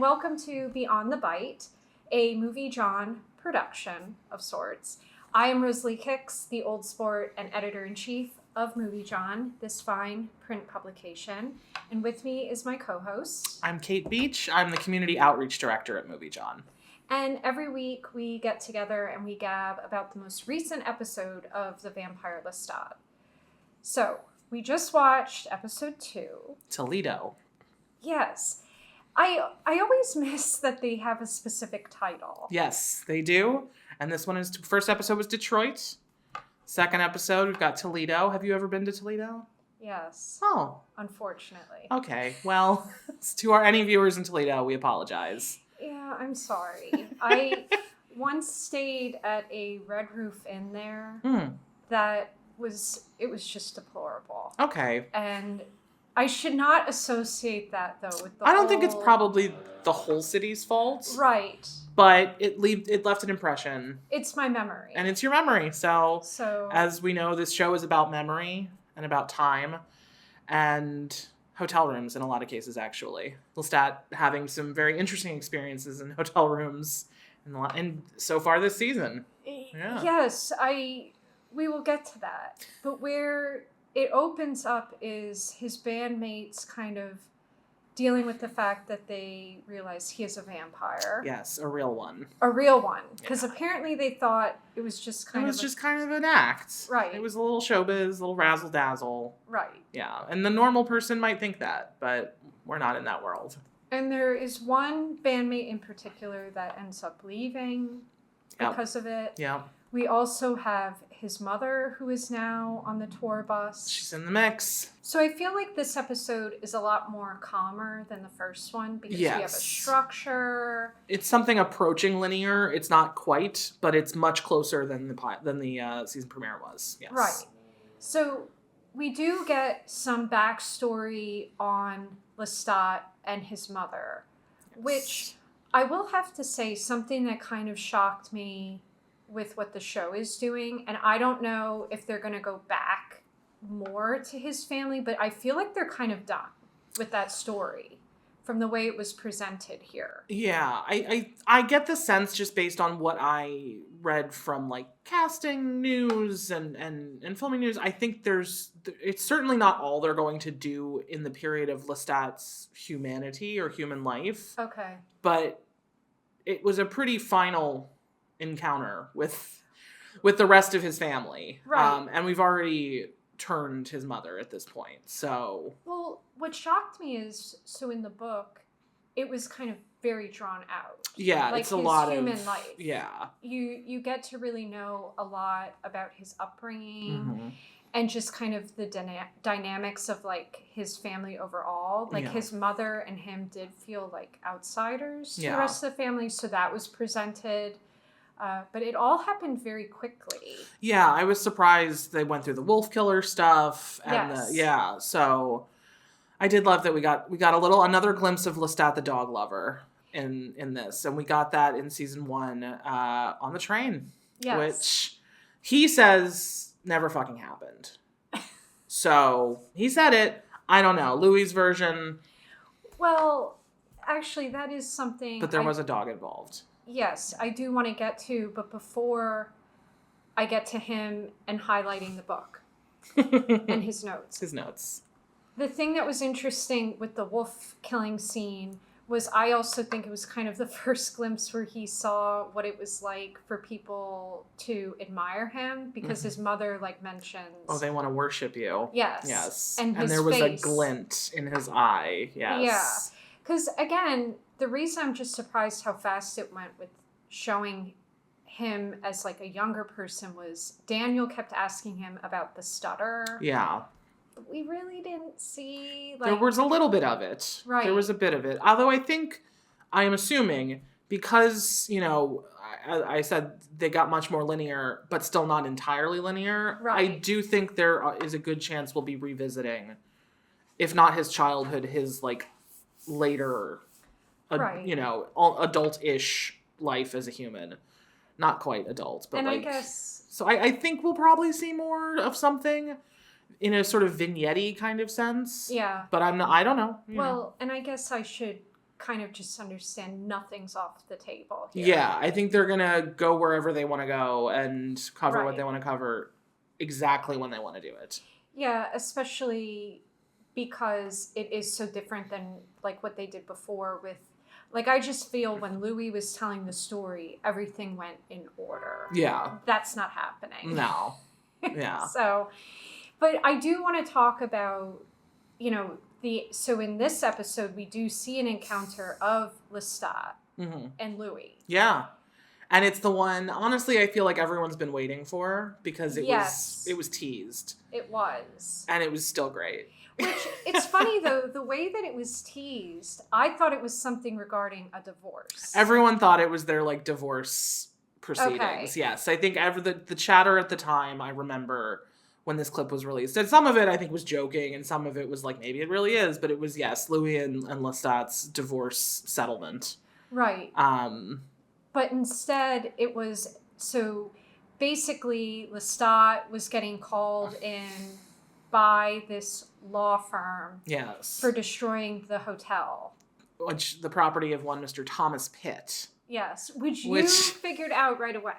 welcome to Beyond the Bite, a MovieJawn production of sorts. I am Rosalie Kicks, the old sport and editor-in-chief of MovieJawn, this fine print publication. And with me is my co-host. I'm Kate Beach. I'm the community outreach director at MovieJawn. And every week we get together and we gab about the most recent episode of the Vampire Lestat. So, we just watched episode 2. Toledo. Yes. I always miss that they have a specific title. Yes, they do. And this one is, first episode was Detroit. Second episode, we've got Toledo. Have you ever been to Toledo? Yes. Oh. Unfortunately. Okay. Well, to any viewers in Toledo, we apologize. Yeah, I'm sorry. I once stayed at a Red Roof Inn there that was just deplorable. Okay. And I should not associate that, though, with the I don't think it's probably the whole city's fault. Right. But it left an impression. It's my memory. And it's your memory. So as we know, this show is about memory and about time and hotel rooms in a lot of cases, actually. Lestat having some very interesting experiences in hotel rooms and so far this season. Yeah. Yes, we will get to that. But where it opens up is his bandmates kind of dealing with the fact that they realize he is a vampire. Yes, a real one. A real one. Because apparently they thought it was just kind of an act. Right. It was a little showbiz, a little razzle-dazzle. Right. Yeah, and the normal person might think that, but we're not in that world. And there is one bandmate in particular that ends up leaving because of it. Yeah. We also have his mother, who is now on the tour bus. She's in the mix. So I feel like this episode is a lot more calmer than the first one because we have a structure. It's something approaching linear. It's not quite, but it's much closer than the season premiere was. Yes. Right. So we do get some backstory on Lestat and his mother, which I will have to say something that kind of shocked me with what the show is doing. And I don't know if they're going to go back more to his family, but I feel like they're kind of done with that story from the way it was presented here. Yeah, I get the sense just based on what I read from like casting news and filming news. I think it's certainly not all they're going to do in the period of Lestat's humanity or human life. Okay. But it was a pretty final encounter with the rest of his family. Right. And we've already turned his mother at this point. So well, what shocked me is in the book it was kind of very drawn out. Yeah, like it's a lot of human life. Yeah. You get to really know a lot about his upbringing and just kind of the dynamics of like his family overall. Like his mother and him did feel like outsiders to the rest of the family, so that was presented. But it all happened very quickly. Yeah, I was surprised they went through the wolf killer stuff. And so I did love that we got another glimpse of Lestat the dog lover in this. And we got that in season 1 on the train. Yes. Which he says never fucking happened. So he said it. I don't know. Louis' version. Well, actually, that is something. But there was a dog involved. Yes, I do want to get to, but before I get to him and highlighting the book and his notes. The thing that was interesting with the wolf killing scene was I also think it was kind of the first glimpse where he saw what it was like for people to admire him because his mother like mentions. Oh, they want to worship you. Yes. And there was a glint in his eye. Yes. Yeah. Because again, the reason I'm just surprised how fast it went with showing him as like a younger person was Daniel kept asking him about the stutter. Yeah. But we really didn't see there was a little bit of it. Right. There was a bit of it. Although I am assuming because, I said they got much more linear, but still not entirely linear. Right. I do think there is a good chance we'll be revisiting, if not his childhood, his like later, adult-ish life as a human. Not quite adult, but and like. I guess. So I think we'll probably see more of something in a sort of vignette-y kind of sense. Yeah. But I don't know. Well, and I guess I should kind of just understand nothing's off the table here. Yeah, I think they're going to go wherever they want to go and cover what Right. they want to cover exactly when they want to do it. Yeah, especially because it is so different than like what they did before with, like, I just feel when Louis was telling the story, everything went in order. Yeah. That's not happening. No. Yeah. So, but I do want to talk about, you know, so in this episode, we do see an encounter of Lestat and Louis. Yeah. And it's the one, honestly, I feel like everyone's been waiting for because it was teased. It was. And it was still great. Which, it's funny though, the way that it was teased, I thought it was something regarding a divorce. Everyone thought it was their like divorce proceedings. Okay. Yes. I think the chatter at the time, I remember when this clip was released. And some of it I think was joking and some of it was like, maybe it really is, but it was, yes, Louis and Lestat's divorce settlement. Right. But instead it was, so basically Lestat was getting called in by this law firm. Yes. For destroying the hotel. Which, the property of one Mr. Thomas Pitt. Which you figured out right away.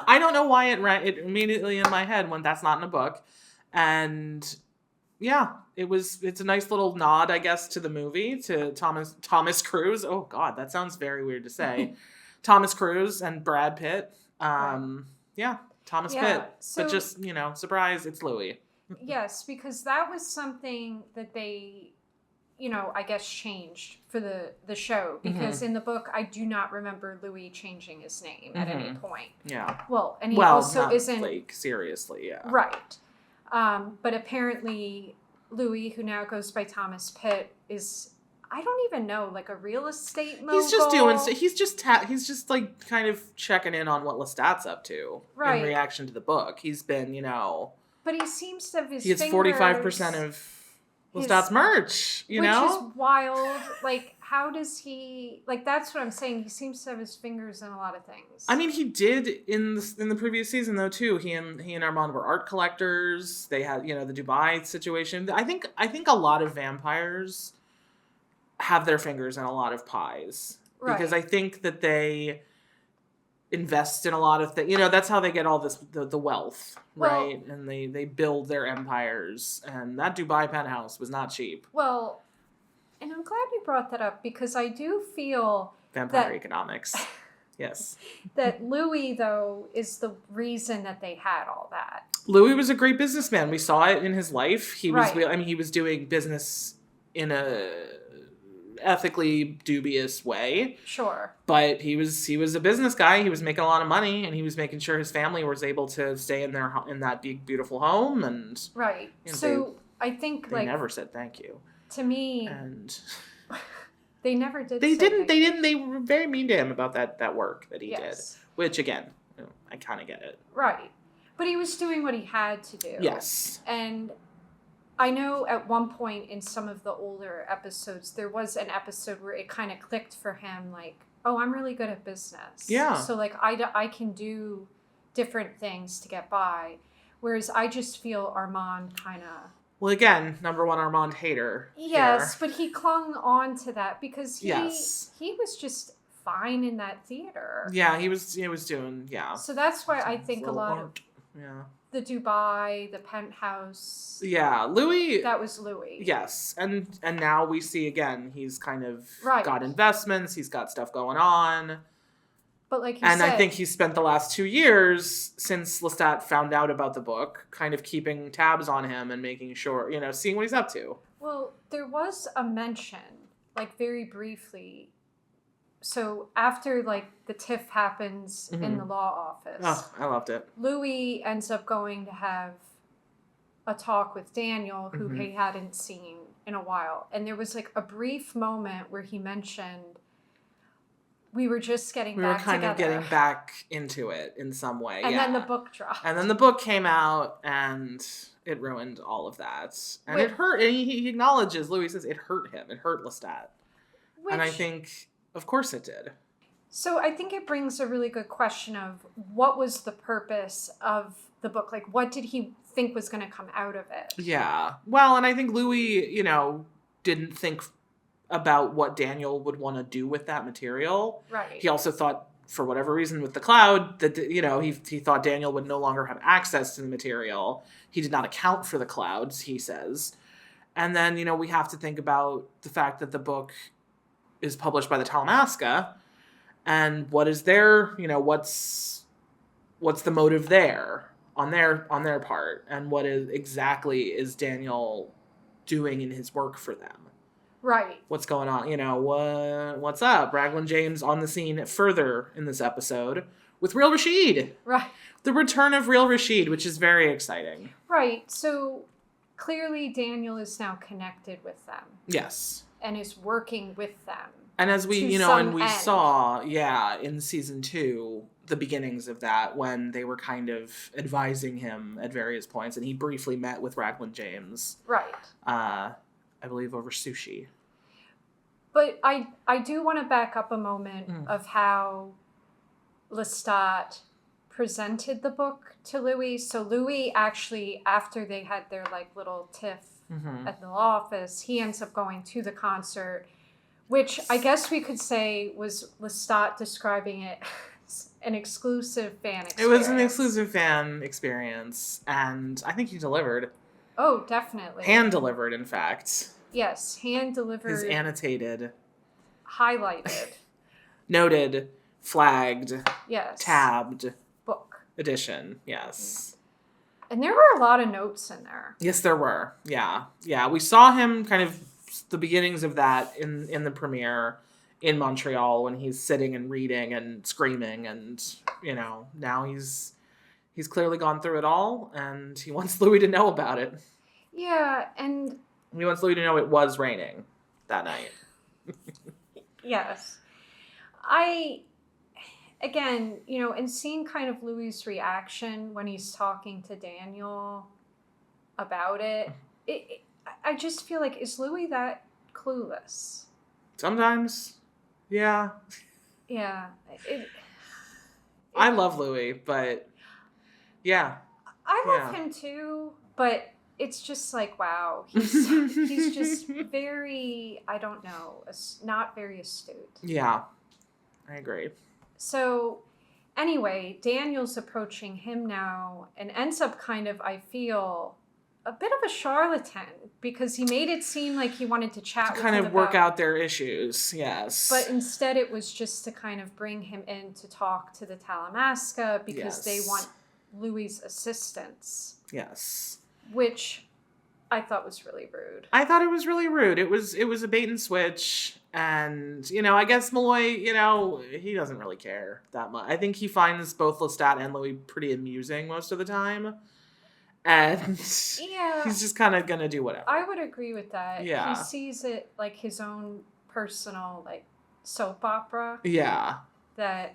I don't know why it immediately in my head when that's not in a book. And yeah, it's a nice little nod, I guess, to the movie, to Thomas Cruise. Oh God, that sounds very weird to say. Thomas Cruise and Brad Pitt. Yeah, Thomas Pitt. So, but just, surprise, it's Louis. Yes, because that was something that they, I guess changed for the show. Because in the book, I do not remember Louis changing his name at any point. Yeah. Well, and he also not, isn't... like, seriously, yeah. Right. But apparently, Louis, who now goes by Thomas Pitt, is... I don't even know, like a real estate mogul. He's just like kind of checking in on what Lestat's up to in reaction to the book. He's been, But he seems to have his he gets 45% of Lestat's merch, which is wild. Like, how does he, like, that's what I'm saying. He seems to have his fingers in a lot of things. I mean, he did in the previous season though too. He and Armand were art collectors. They had, the Dubai situation. I think a lot of vampires have their fingers in a lot of pies. Right. Because I think that they invest in a lot of things. That's how they get all the wealth, right? And they build their empires. And that Dubai penthouse was not cheap. Well, and I'm glad you brought that up because I do feel vampire economics. Yes. That Louis, though, is the reason that they had all that. Louis was a great businessman. We saw it in his life. He was he was doing business in a ethically dubious way. Sure. But he was a business guy. He was making a lot of money and he was making sure his family was able to stay in that big, beautiful home. And right. So I think they never said thank you. To me. And they never did. They didn't. They were very mean to him about that work that he did. Which again, I kind of get it. Right. But he was doing what he had to do. Yes. And I know at one point in some of the older episodes, there was an episode where it kind of clicked for him, like, oh, I'm really good at business. Yeah. So, like, I can do different things to get by. Whereas I just feel Armand kind of... Well, again, number one Armand hater. Yes, but he clung on to that because he was just fine in that theater. Yeah, he was doing, yeah. So that's why I think a lot of... Yeah. The Dubai, the penthouse. Yeah, Louis. That was Louis. Yes, and now we see again he's kind of got investments. He's got stuff going on. But like you said, I think he spent the last 2 years since Lestat found out about the book, kind of keeping tabs on him and making sure, seeing what he's up to. Well, there was a mention, like very briefly. So after like the tiff happens in the law office. Oh, I loved it. Louis ends up going to have a talk with Daniel, who he hadn't seen in a while. And there was like a brief moment where he mentioned we were just getting back together. We were kind of getting back into it in some way. And then the book dropped. And then the book came out and it ruined all of that. And it hurt. And he acknowledges, Louis says, it hurt him. It hurt Lestat. And I think... Of course it did. So I think it brings a really good question of what was the purpose of the book? Like, what did he think was going to come out of it? Yeah. Well, and I think Louis, didn't think about what Daniel would want to do with that material. Right. He also thought, for whatever reason with the cloud, that, you know, he thought Daniel would no longer have access to the material. He did not account for the clouds, he says. And then, you know, we have to think about the fact that the book is published by the Talamasca, and what is their, you know, what's the motive there on their part, and what is Daniel doing in his work for them? Right. What's going on? You know, what's up? Raglan James on the scene further in this episode with Real Rashid. Right. The return of Real Rashid, which is very exciting. Right. So clearly Daniel is now connected with them. Yes. And is working with them. And as we, you know, and we saw, in season 2, the beginnings of that, when they were kind of advising him at various points, and he briefly met with Raglan James. Right. I believe over sushi. But I do want to back up a moment of how Lestat presented the book to Louis. So Louis actually, after they had their like little tiff at the law office, he ends up going to the concert, which I guess we could say was Lestat describing it as an exclusive fan experience. It was an exclusive fan experience, and I think he delivered. Oh, definitely. Hand-delivered, in fact. Yes, hand-delivered. His annotated. Highlighted. Noted. Flagged. Yes. Tabbed. Book. Edition. Yes. And there were a lot of notes in there. Yes, there were. Yeah. Yeah, we saw him kind of the beginnings of that in the premiere in Montreal when he's sitting and reading and screaming, and, you know, now he's clearly gone through it all, and he wants Louis to know about it. Yeah, and he wants Louis to know it was raining that night. Yes. Again, you know, and seeing kind of Louis' reaction when he's talking to Daniel about it, I just feel like, is Louis that clueless? Sometimes. Yeah. Yeah. I love Louis, but yeah. I love him too, but it's just like, wow, he's just very, I don't know, not very astute. Yeah, I agree. So anyway, Daniel's approaching him now and ends up kind of, I feel, a bit of a charlatan, because he made it seem like he wanted to chat with him kind of work out their issues, yes. But instead it was just to kind of bring him in to talk to the Talamasca because they want Louis' assistance. Yes. Which I thought was really rude. I thought it was really rude. It was a bait and switch, and, you know, I guess Malloy, you know, he doesn't really care that much. I think he finds both Lestat and Louis pretty amusing most of the time. And he's just kind of going to do whatever. I would agree with that. Yeah. He sees it like his own personal, like, soap opera. Yeah. That,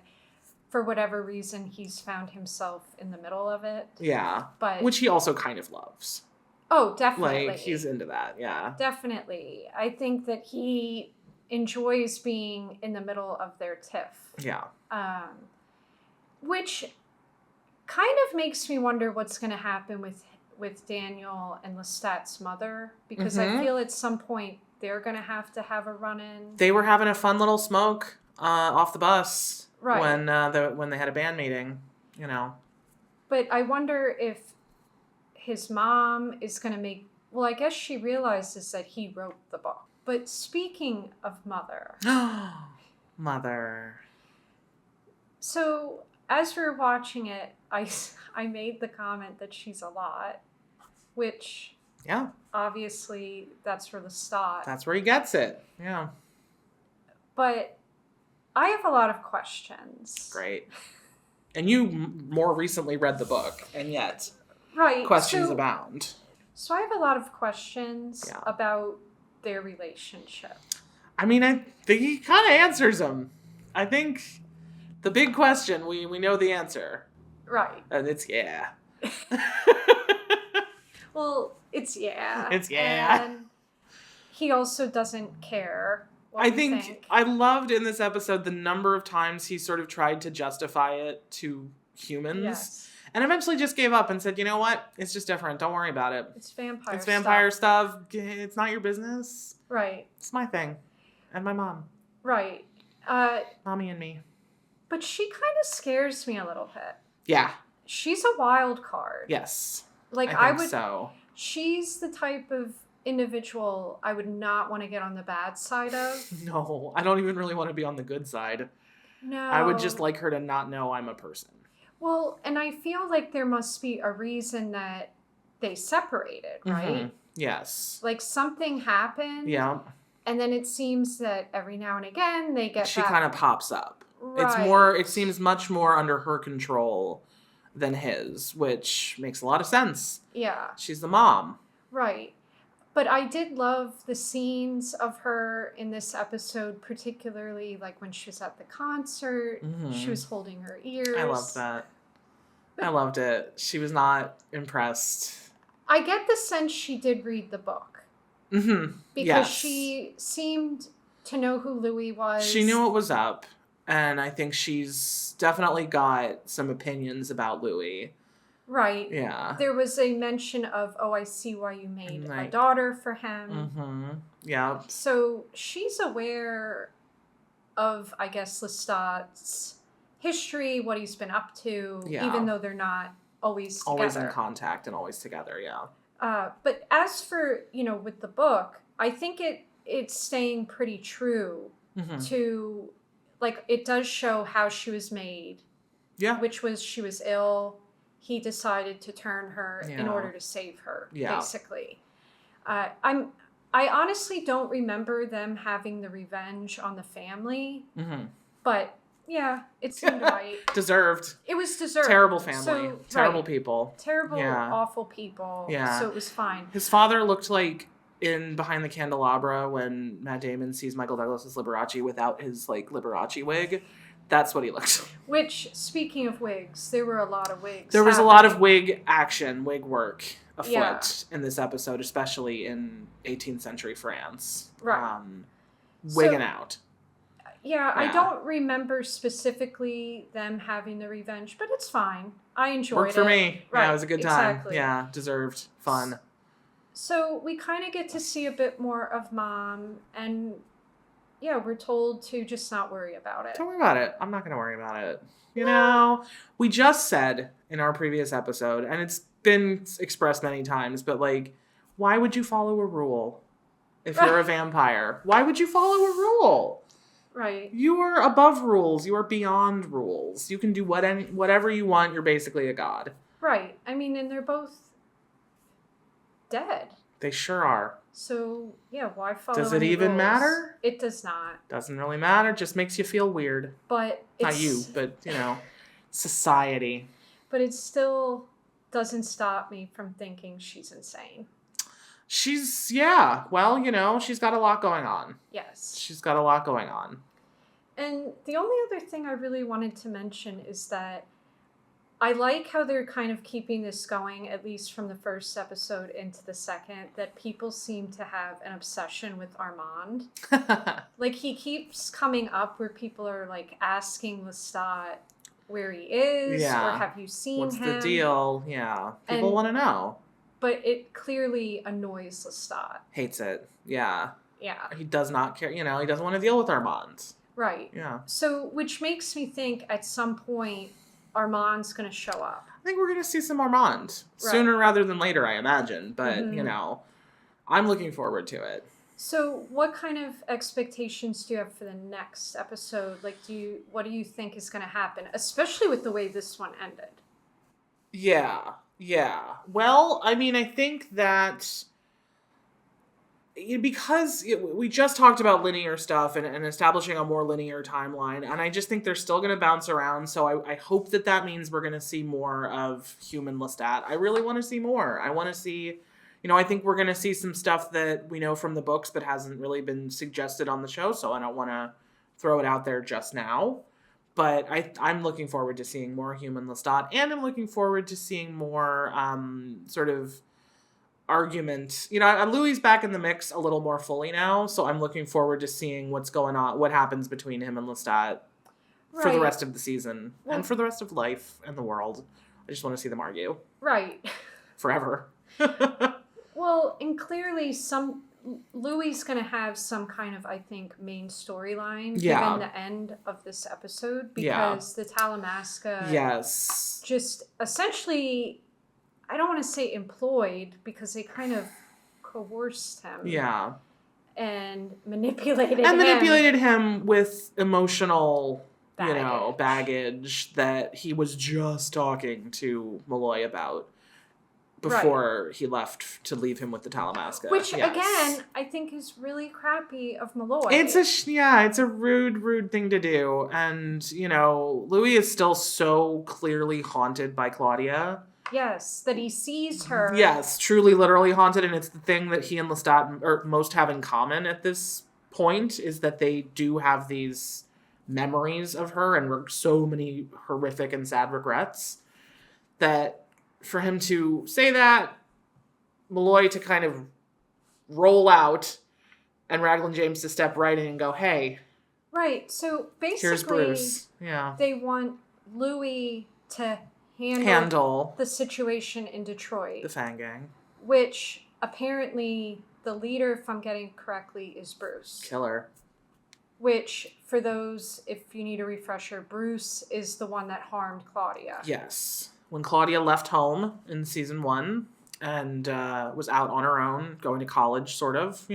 for whatever reason, he's found himself in the middle of it. Yeah. But which he also kind of loves. Oh, definitely. Like, he's into that, yeah. Definitely. I think that he enjoys being in the middle of their tiff. Yeah. Which kind of makes me wonder what's going to happen with Daniel and Lestat's mother, because I feel at some point they're going to have a run-in. They were having a fun little smoke off the bus right. when they had a band meeting, you know. But I wonder if his mom is going to make... Well, I guess she realizes that he wrote the book. But speaking of mother... Mother. So, as we were watching it, I made the comment that she's a lot, which... Yeah. Obviously, that's where Lestat. That's where he gets it. Yeah. But I have a lot of questions. Great. And you more recently read the book, and yet... Right. Questions abound. So I have a lot of questions about their relationship. I mean, I think he kind of answers them. I think the big question, we know the answer. Right. And it's yeah. Well, it's yeah. It's yeah. And he also doesn't care. I think I loved in this episode the number of times he sort of tried to justify it to humans. Yes. And eventually just gave up and said, you know what? It's just different. Don't worry about it. It's vampire stuff. It's vampire stuff. It's not your business. Right. It's my thing. And my mom. Right. Mommy and me. But she kind of scares me a little bit. Yeah. She's a wild card. Yes. Like, I think so. She's the type of individual I would not want to get on the bad side of. No, I don't even really want to be on the good side. No. I would just like her to not know I'm a person. Well, and I feel like there must be a reason that they separated, right? Mm-hmm. Yes. Like, something happened. Yeah. And then it seems that every now and again they get She back. kind of pops up. Right. It seems much more under her control than his, which makes a lot of sense. Yeah. She's the mom. Right. But I did love the scenes of her in this episode, particularly like when she was at the concert. Mm-hmm. She was holding her ears. I loved that. I loved it. She was not impressed. I get the sense she did read the book. Mm-hmm. Because she seemed to know who Louis was. She knew what was up. And I think she's definitely got some opinions about Louis. Right. Yeah. There was a mention of, I see why you made a daughter for him. Mm-hmm. Yeah. So she's aware of, I guess, Lestat's history, what he's been up to, even though they're not always together. Always in contact and always together, yeah. But as for, with the book, I think it's staying pretty true to, like, it does show how she was made. Yeah. Which was she was ill. He decided to turn her in order to save her, basically. I honestly don't remember them having the revenge on the family. Mm-hmm. But, yeah, it seemed right. Deserved. It was deserved. Terrible family. Terrible people. Terrible, awful people. Yeah. So it was fine. His father looked like in Behind the Candelabra when Matt Damon sees Michael Douglas as Liberace without his, like, Liberace wig. That's what he looks like. Which, speaking of wigs, there were a lot of wigs. There was a lot of wig action, wig work afoot in this episode, especially in 18th century France. Right. Wigging out. Yeah, I don't remember specifically them having the revenge, but it's fine. I enjoyed it. Worked for me. Right, yeah, it was a good time. Exactly. Yeah, deserved. Fun. So we kind of get to see a bit more of Mom, and we're told to just not worry about it. Don't worry about it. I'm not going to worry about it. You know, we just said in our previous episode, and it's been expressed many times, but like, why would you follow a rule if you're a vampire? Why would you follow a rule? Right. You are above rules. You are beyond rules. You can do whatever you want. You're basically a god. Right. I mean, and they're both dead. They sure are. So, why follow Does it even rules? Matter? It does not. Doesn't really matter. Just makes you feel weird. But not you, but, society. But it still doesn't stop me from thinking she's insane. She's, well, she's got a lot going on. Yes. She's got a lot going on. And the only other thing I really wanted to mention is that I like how they're kind of keeping this going, at least from the first episode into the second, that people seem to have an obsession with Armand. Like, he keeps coming up where people are, like, asking Lestat where he is, or have you seen him? What's the deal? Yeah. People want to know. But it clearly annoys Lestat. Hates it. Yeah. Yeah. He does not care. He doesn't want to deal with Armand. Right. Yeah. So, which makes me think at some point Armand's going to show up. I think we're going to see some Armand. Sooner rather than later, I imagine. But, I'm looking forward to it. So, what kind of expectations do you have for the next episode? Like, what do you think is going to happen? Especially with the way this one ended. Yeah. Well, I mean, I think that because we just talked about linear stuff and establishing a more linear timeline, and I just think they're still going to bounce around, so I hope that means we're going to see more of human Lestat. I really want to see more. I want to see, I think we're going to see some stuff that we know from the books but hasn't really been suggested on the show, so I don't want to throw it out there just now. But I'm looking forward to seeing more human Lestat, and I'm looking forward to seeing more sort of argument. Louis back in the mix a little more fully now, so I'm looking forward to seeing what's going on, what happens between him and Lestat for the rest of the season, and for the rest of life and the world. I just want to see them argue. Right. Forever. Well, and clearly Louis's going to have some kind of, I think, main storyline Yeah. given the end of this episode because the Talamasca just essentially, I don't want to say employed because they kind of coerced him. Yeah. And manipulated him with emotional baggage that he was just talking to Malloy about before he left to leave him with the Talamasca. Which, again, I think is really crappy of Malloy. It's a rude thing to do. And, Louis is still so clearly haunted by Claudia. Yes, that he sees her. Yes, truly, literally haunted. And it's the thing that he and Lestat most have in common at this point is that they do have these memories of her and so many horrific and sad regrets that for him to say that, Malloy to kind of roll out, and Raglan James to step right in and go, hey. Right, so basically, here's Bruce. Yeah. They want Louis to handle the situation in Detroit. The Fang Gang. Which, apparently, the leader, if I'm getting correctly, is Bruce. Killer. Which, for those, if you need a refresher, Bruce is the one that harmed Claudia. Yes. When Claudia left home in season 1 and was out on her own, going to college, sort of,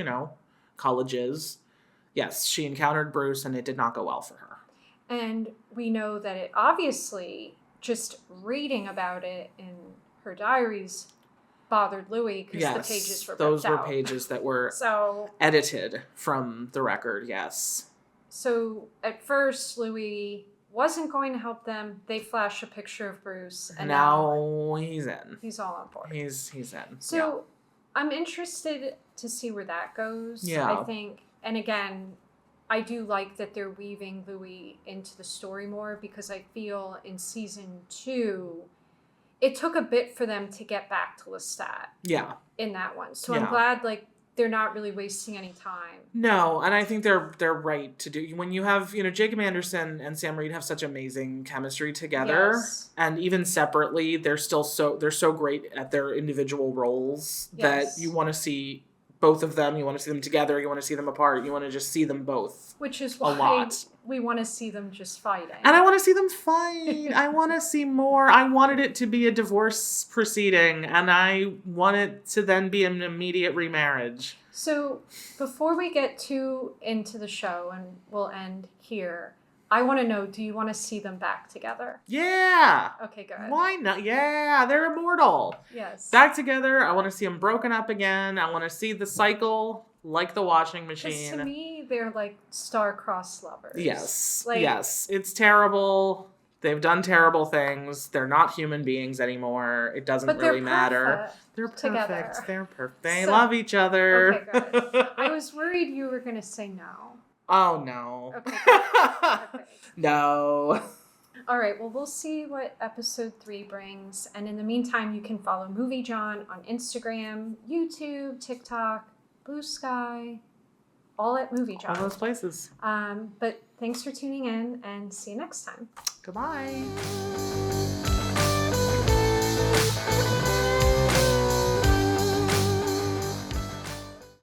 colleges, yes, she encountered Bruce and it did not go well for her. And we know that it obviously, just reading about it in her diaries, bothered Louis because the pages were those were out. pages that were edited from the record, yes. So at first, Louis wasn't going to help them. They flash a picture of Bruce, and now he's in. He's all on board. He's in. So I'm interested to see where that goes. Yeah. I think, and again, I do like that they're weaving Louis into the story more because I feel in season 2, it took a bit for them to get back to Lestat. Yeah. In that one, so I'm glad they're not really wasting any time. No, and I think they're right to do. When you have, Jacob Anderson and Sam Reed have such amazing chemistry together, and even separately, they're so great at their individual roles that you want to see both of them. You want to see them together. You want to see them apart. You want to just see them both. Which is why we want to see them just fighting. And I want to see them fight. I want to see more. I wanted it to be a divorce proceeding, and I want it to then be an immediate remarriage. So before we get too into the show, and we'll end here, I want to know, do you want to see them back together? Yeah. Okay, good. Why not? Yeah, they're immortal. Yes. Back together. I want to see them broken up again. I want to see the cycle like the washing machine. To me, they're like star-crossed lovers. Yes. Yes. It's terrible. They've done terrible things. They're not human beings anymore. It doesn't really matter. They're perfect. Together. They're perfect. They love each other. Okay, good. I was worried you were going to say no. Oh, no. Okay, good. No. All right, well, we'll see what episode 3 brings. And in the meantime, you can follow MovieJawn on Instagram, YouTube, TikTok, Blue Sky, all at MovieJawn. All those places. But thanks for tuning in, and see you next time. Goodbye.